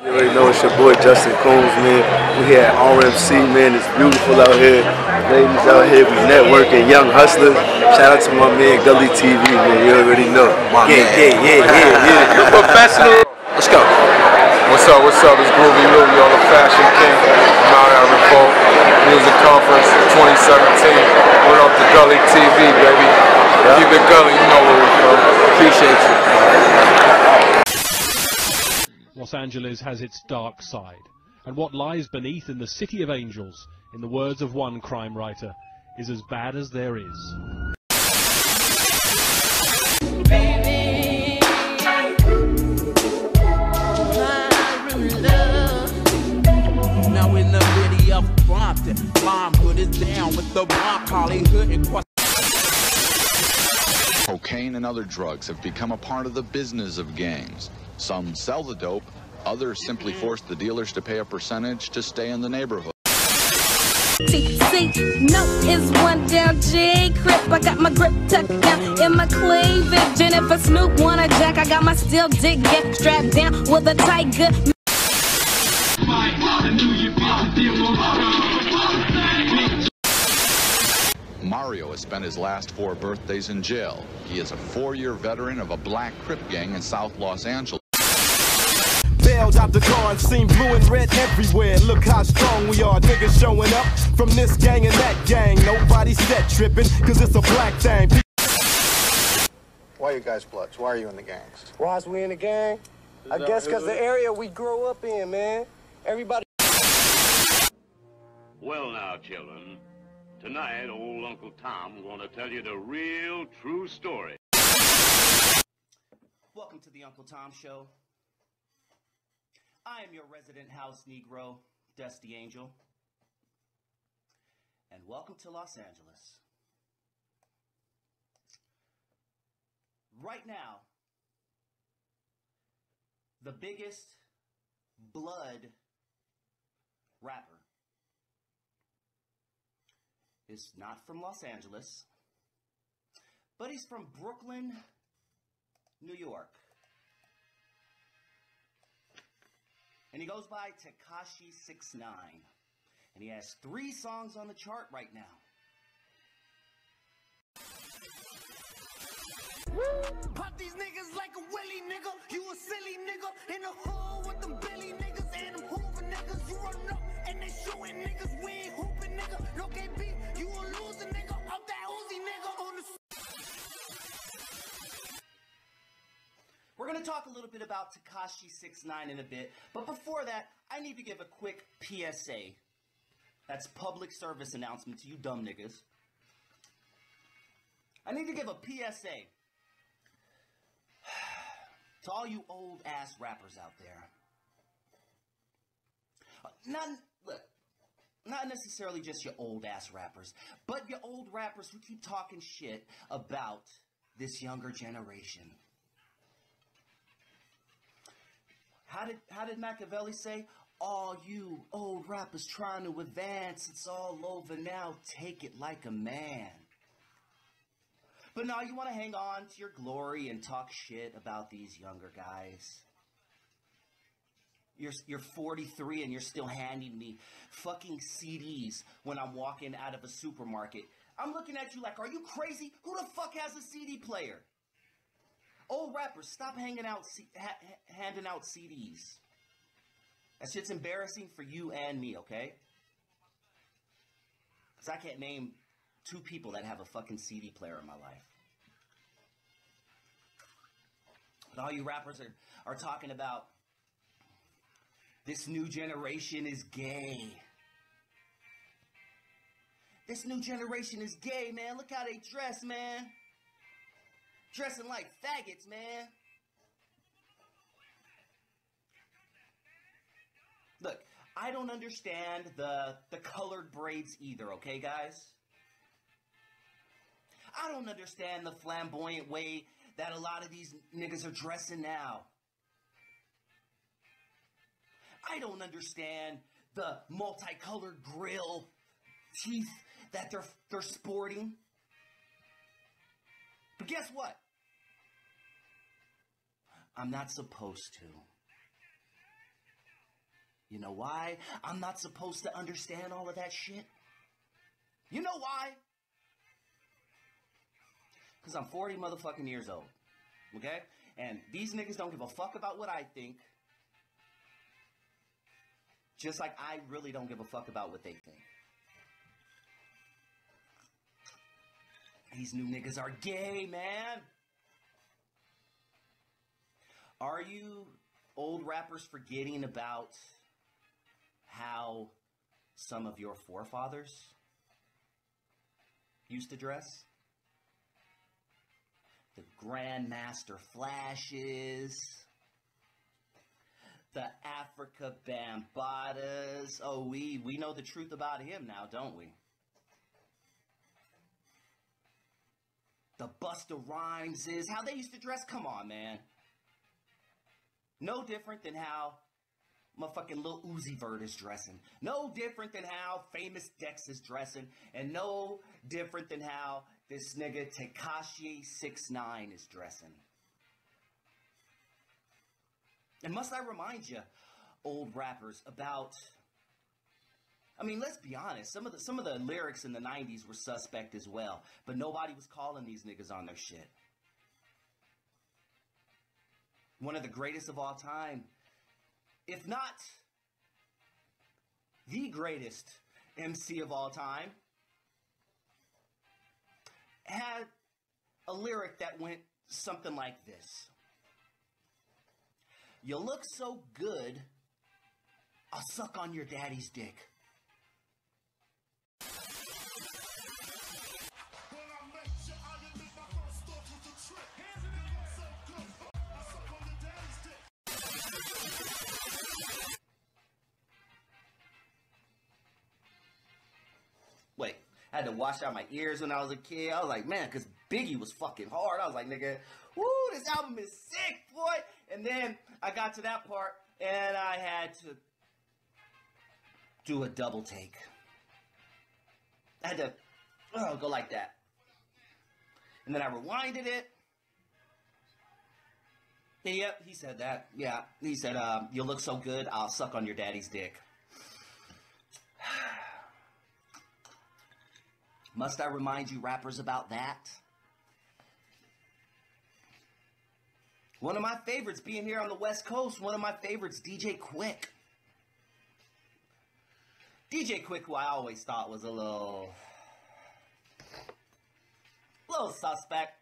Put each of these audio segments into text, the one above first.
You already know it's your boy Justin Combs, man. We here at RMC, man. It's beautiful out here. Ladies out here, we networking, young hustlers. Shout out to my man Gully TV, man. You already know. Yeah. Professional. Let's go. What's up? It's Groovy Lou, y'all the Fashion King. I'm out at Revolt Music Conference 2017. Went up to Gully TV, baby. Keep it Gully, you know where we're from. Appreciate you. Los Angeles has its dark side, and what lies beneath in the City of Angels, in the words of one crime writer, is as bad as there is. Baby, now in the video Compton, bomb hood is down with the bomb, Hollywood and Cocaine and other drugs have become a part of the business of gangs. Some sell the dope, others simply force the dealers to pay a percentage to stay in the neighborhood. TC, no is one down J Crip. I got my grip tucked down in my cleavage. And if a Snoop wanna jack, I got my steel dick get strapped down with a tiger. Mario has spent his last 4 birthdays in jail. He is a 4-year veteran of a black Crip gang in South Los Angeles. Bailed out the car and seen blue and red everywhere. Look how strong we are, niggas showing up from this gang and that gang. Nobody set tripping, cause it's a black thing. Why you guys bloods? Why are you in the gangs? Why is we in the gang? I guess because the area we grew up in, man. Everybody. Well now, children. Tonight, old Uncle Tom gonna tell you the real, true story. Welcome to the Uncle Tom Show. I am your resident house Negro, Dusty Angel. And welcome to Los Angeles. Right now, the biggest blood rapper is not from Los Angeles, but he's from Brooklyn, New York. And he goes by Tekashi 6ix9ine. And he has 3 songs on the chart right now. Pop these niggas like a willy nigga. You a silly nigga in the hole with them Billy niggas and them Hoover niggas. You run up and they shooting niggas. We ain't hooping nigga. No KB, you a loser nigga. Up that Uzi nigga on the. We're going to talk a little bit about Tekashi 6ix9ine in a bit, but before that, I need to give a quick PSA. That's public service announcement to you dumb niggas. I need to give a PSA to all you old ass rappers out there. Not necessarily just your old ass rappers, but your old rappers who keep talking shit about this younger generation. How did Machiavelli say? All you old rappers trying to advance, it's all over now, take it like a man. But now you want to hang on to your glory and talk shit about these younger guys. You're 43 and you're still handing me fucking CDs when I'm walking out of a supermarket. I'm looking at you like, are you crazy? Who the fuck has a CD player? Old rappers, stop handing out CDs. That shit's embarrassing for you and me, okay? Because I can't name 2 people that have a fucking CD player in my life. But all you rappers are talking about this new generation is gay. This new generation is gay, man. Look how they dress, man. Dressing like faggots, man. Look, I don't understand the colored braids either, okay, guys? I don't understand the flamboyant way that a lot of these niggas are dressing now. I don't understand the multicolored grill teeth that they're sporting. But guess what? I'm not supposed to. You know why I'm not supposed to understand all of that shit? You know why? Because I'm 40 motherfucking years old. Okay? And these niggas don't give a fuck about what I think. Just like I really don't give a fuck about what they think. These new niggas are gay, man. Are you old rappers forgetting about how some of your forefathers used to dress? The Grandmaster Flashes, the Africa Bambatas. Oh, we know the truth about him now, don't we? The Busta Rhymeses, how they used to dress. Come on, man. No different than how motherfucking Lil Uzi Vert is dressing. No different than how Famous Dex is dressing. And no different than how this nigga Tekashi 6ix9ine is dressing. And must I remind you, old rappers, about... I mean, let's be honest. Some of the lyrics in the 90s were suspect as well. But nobody was calling these niggas on their shit. One of the greatest of all time, if not the greatest MC of all time, had a lyric that went something like this. You look so good, I'll suck on your daddy's dick. Wait, I had to wash out my ears when I was a kid. I was like, man, because Biggie was fucking hard. I was like, nigga, woo, this album is sick, boy. And then I got to that part, and I had to do a double take. I had to go like that. And then I rewinded it. And yep, he said that. Yeah, he said, you look so good, I'll suck on your daddy's dick. Must I remind you rappers about that? One of my favorites, being here on the West Coast, one of my favorites, DJ Quick. DJ Quick, who I always thought was a little suspect.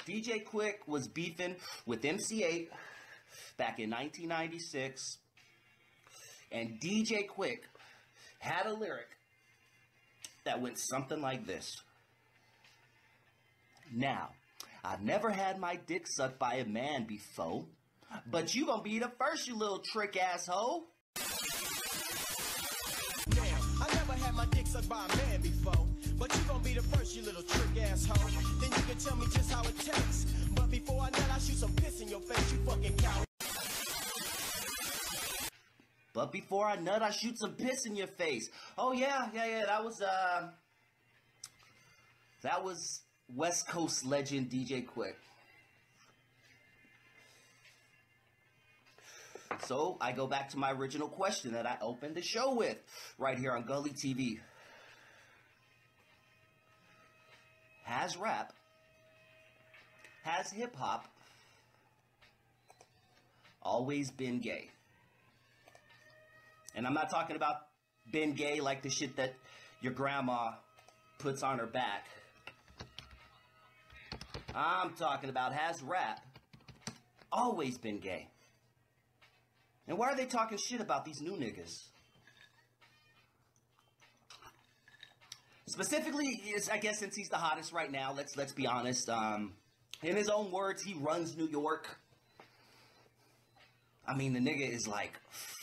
DJ Quick was beefing with MC8 back in 1996. And DJ Quick had a lyric that went something like this. Now, I've never had my dick sucked by a man before, but you gonna be the first, you little trick asshole. Damn, I never had my dick sucked by a man before, but you gonna be the first, you little trick asshole. Then you can tell me just how it tastes, but before I nut, I shoot some piss in your face, you fucking coward. But before I nut, I shoot some piss in your face. Oh yeah, that was West Coast legend DJ Quick. So I go back to my original question that I opened the show with, right here on Gully TV. Has rap, has hip hop always been gay? And I'm not talking about been gay like the shit that your grandma puts on her back. I'm talking about, has rap always been gay? And why are they talking shit about these new niggas? Specifically, I guess since he's the hottest right now, let's be honest. In his own words, he runs New York. I mean, the nigga is like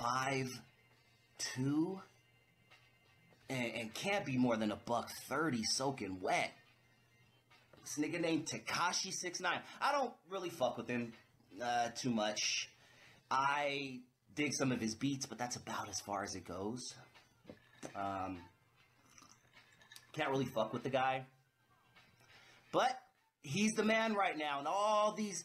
5'2", and can't be more than $130 soaking wet. This nigga named Tekashi 6ix9ine. I don't really fuck with him too much. I dig some of his beats, but that's about as far as it goes. Can't really fuck with the guy. But he's the man right now, and all these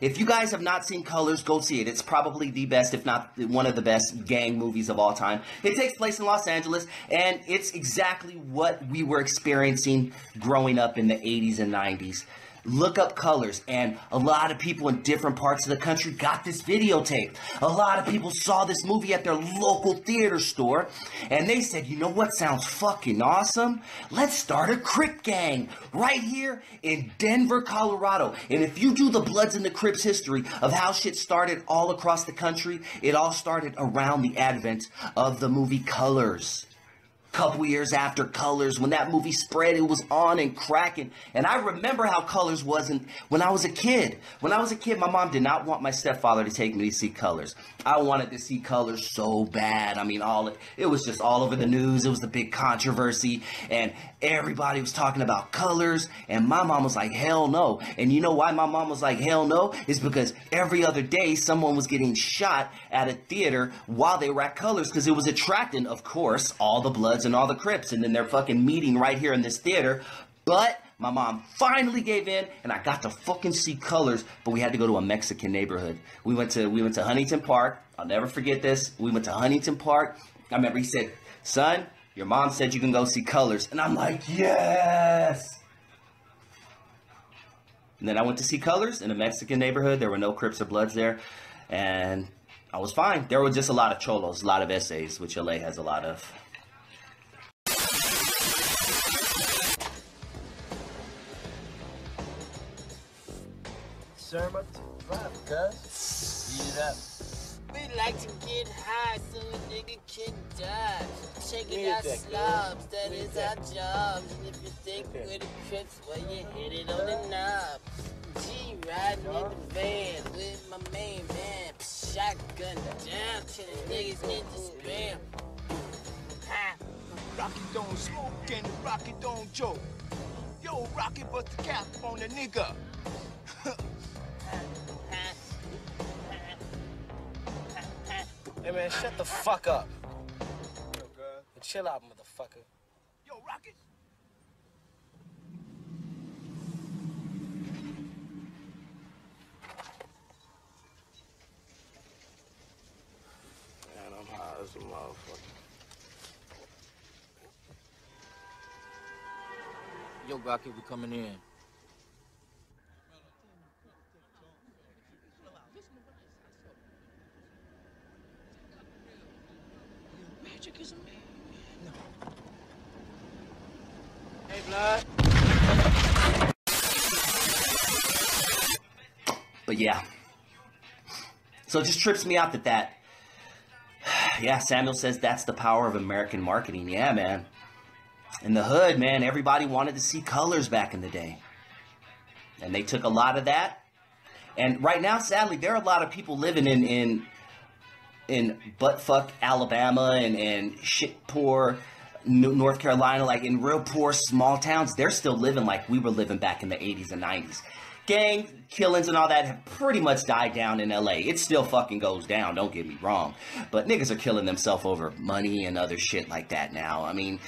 If you guys have not seen Colors, go see it. It's probably the best, if not one of the best gang movies of all time. It takes place in Los Angeles, and it's exactly what we were experiencing growing up in the 80s and 90s. Look up Colors, and a lot of people in different parts of the country got this videotape. A lot of people saw this movie at their local theater store, and they said, you know what sounds fucking awesome? Let's start a Crip gang right here in Denver, Colorado. And if you do the Bloods and the Crips history of how shit started all across the country, it all started around the advent of the movie Colors. Couple years after Colors, when that movie spread, it was on and cracking. And I remember how Colors wasn't when I was a kid. When I was a kid, my mom did not want my stepfather to take me to see Colors. I wanted to see Colors so bad. I mean, it was just all over the news. It was the big controversy, and everybody was talking about Colors, and my mom was like, hell no. And you know why my mom was like, hell no? Is because every other day someone was getting shot at a theater while they were at Colors, because it was attracting, of course, all the Bloods and all the Crips, and then they're fucking meeting right here in this theater. But my mom finally gave in, and I got to fucking see Colors, but we had to go to a Mexican neighborhood. We went to Huntington Park. I'll never forget this. We went to Huntington Park. I remember he said, son, your mom said you can go see Colors. And I'm like, yes! And then I went to see Colors in a Mexican neighborhood. There were no Crips or Bloods there, and I was fine. There were just a lot of cholos, a lot of essays, which LA has a lot of. Serve up to drop, cuz. Eat it up. We like to get high so a nigga can die. Shaking out slobs, that is our job. And if you think we're the Crips, well, you hit it on the knob. G riding in the van with my main man. Shotgun down to the niggas need to spam. Rocky don't smoke and Rocky don't joke. Yo, Rocky bust the cap on the nigga. Hey man, shut the fuck up. And chill out, motherfucker. Yo, Rocky. Man, I'm high as a motherfucker. Yo, Rocky, we coming in. Magic is a man. No. Hey, Blood. But yeah. So it just trips me out that yeah, Samuel says that's the power of American marketing. Yeah, man. In the hood, man, everybody wanted to see Colors back in the day. And they took a lot of that. And right now, sadly, there are a lot of people living in buttfuck Alabama and shit poor North Carolina, like in real poor small towns. They're still living like we were living back in the 80s and 90s. Gang killings and all that have pretty much died down in LA. It still fucking goes down, don't get me wrong. But niggas are killing themselves over money and other shit like that now. I mean,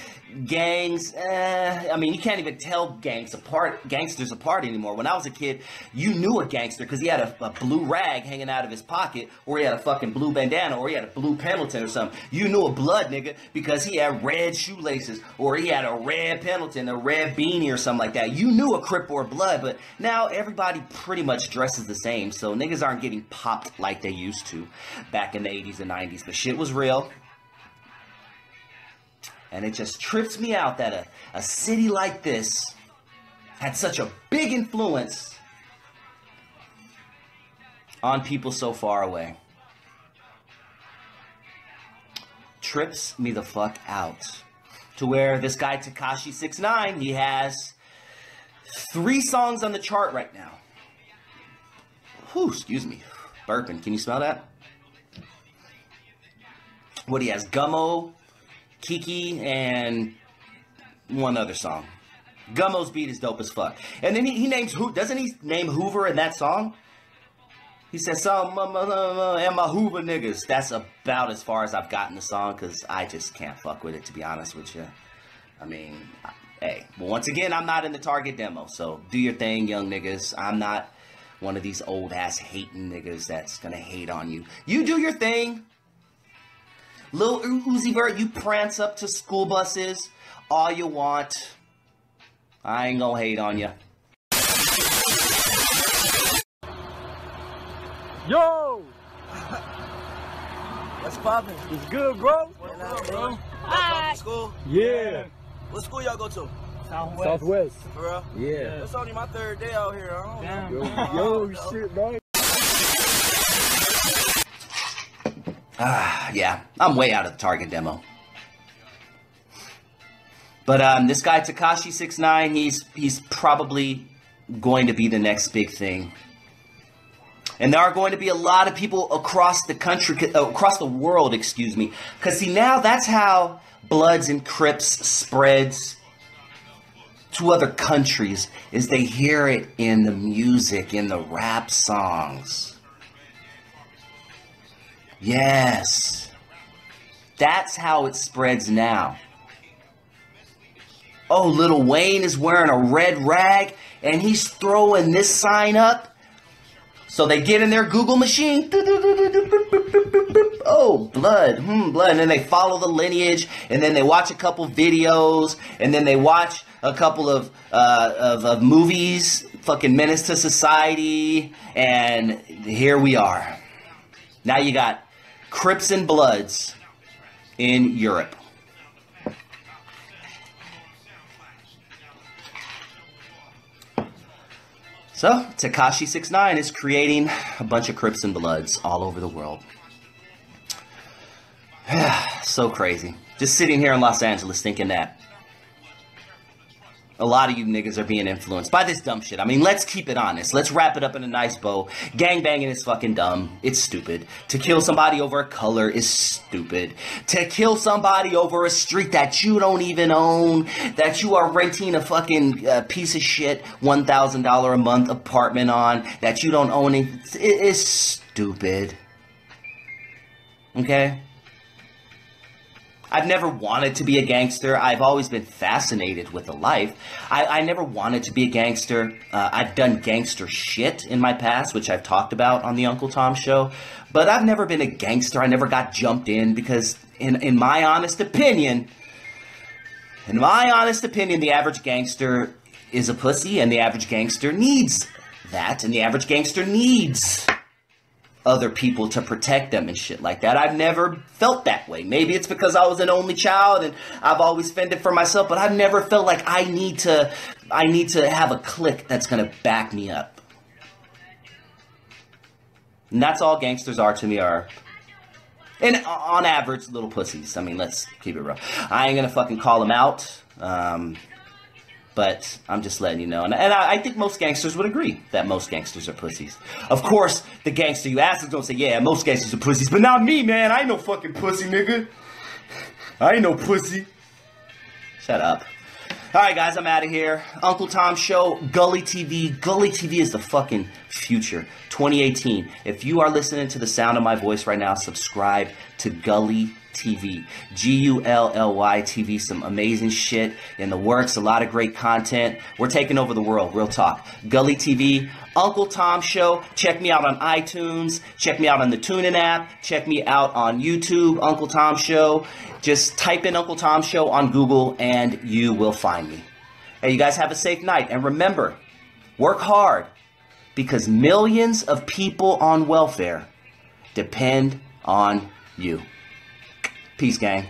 gangs, I mean, you can't even tell gangsters apart anymore. When I was a kid, you knew a gangster because he had a blue rag hanging out of his pocket, or he had a fucking blue bandana, or he had a blue Pendleton or something. You knew a blood nigga because he had red shoelaces, or he had a red Pendleton, a red beanie or something like that. You knew a Crip or a Blood, but now everybody pretty much dresses the same, so niggas aren't getting popped like they used to back in the 80s and 90s. But shit was real. And it just trips me out that a city like this had such a big influence on people so far away. Trips me the fuck out. To where this guy Tekashi 6ix9ine, he has 3 songs on the chart right now. Whew, excuse me. Burping. Can you smell that? What he has? Gummo, Kiki, and one other song. Gummo's beat is dope as fuck. And then he names, doesn't he name Hoover in that song? He says, some and my Hoover niggas. That's about as far as I've gotten the song, because I just can't fuck with it, to be honest with you. I mean, hey. But once again, I'm not in the target demo, so do your thing, young niggas. I'm not one of these old ass hating niggas that's gonna hate on you. You do your thing. Lil Uzi Vert, you prance up to school buses all you want. I ain't gonna hate on you. Yo! What's poppin'? It's good, bro. What up, bro? Hi. School? Yeah. What school y'all go to? Southwest. For real? Yeah. It's only my 3rd day out here. I don't know. Yo, shit, bro. Yeah, I'm way out of the Target demo. But this guy Tekashi 6ix9ine, he's probably going to be the next big thing. And there are going to be a lot of people across the country, across the world, excuse me. Because see, now that's how Bloods and Crips spreads to other countries, is they hear it in the music, in the rap songs. Yes. That's how it spreads now. Oh, Lil Wayne is wearing a red rag and he's throwing this sign up. So they get in their Google machine. Oh, blood, blood. And then they follow the lineage, and then they watch a couple videos, and then they watch a couple of movies, fucking Menace to Society, and here we are. Now you got Crips and Bloods in Europe. So, Tekashi 6ix9ine is creating a bunch of Crips and Bloods all over the world. So crazy. Just sitting here in Los Angeles thinking that a lot of you niggas are being influenced by this dumb shit. I mean, let's keep it honest. Let's wrap it up in a nice bow. Gangbanging is fucking dumb. It's stupid. To kill somebody over a color is stupid. To kill somebody over a street that you don't even own, that you are renting a fucking piece of shit $1,000 a month apartment on, that you don't own, it is stupid. Okay? I've never wanted to be a gangster. I've always been fascinated with the life. I never wanted to be a gangster. I've done gangster shit in my past, which I've talked about on the Uncle Tom Show. But I've never been a gangster. I never got jumped in because, in my honest opinion, the average gangster is a pussy, and the average gangster needs that, and the average gangster needs other people to protect them and shit like that. I've never felt that way. Maybe it's because I was an only child and I've always fended for myself, but I've never felt like I need to have a clique that's gonna back me up. And that's all gangsters are to me, and on average, little pussies. I mean, let's keep it real. I ain't gonna fucking call them out. But I'm just letting you know. And I think most gangsters would agree that most gangsters are pussies. Of course, the gangster you ask is going to say, yeah, most gangsters are pussies. But not me, man. I ain't no fucking pussy, nigga. I ain't no pussy. Shut up. All right, guys, I'm out of here. Uncle Tom Show, Gully TV. Gully TV is the fucking future. 2018. If you are listening to the sound of my voice right now, subscribe to Gully TV. Gully TV. Some amazing shit in the works. A lot of great content. We're taking over the world. Real talk. Gully TV. Uncle Tom Show. Check me out on iTunes. Check me out on the TuneIn app. Check me out on YouTube. Uncle Tom Show. Just type in Uncle Tom Show on Google and you will find me. Hey, you guys have a safe night. And remember, work hard because millions of people on welfare depend on you. Peace, gang.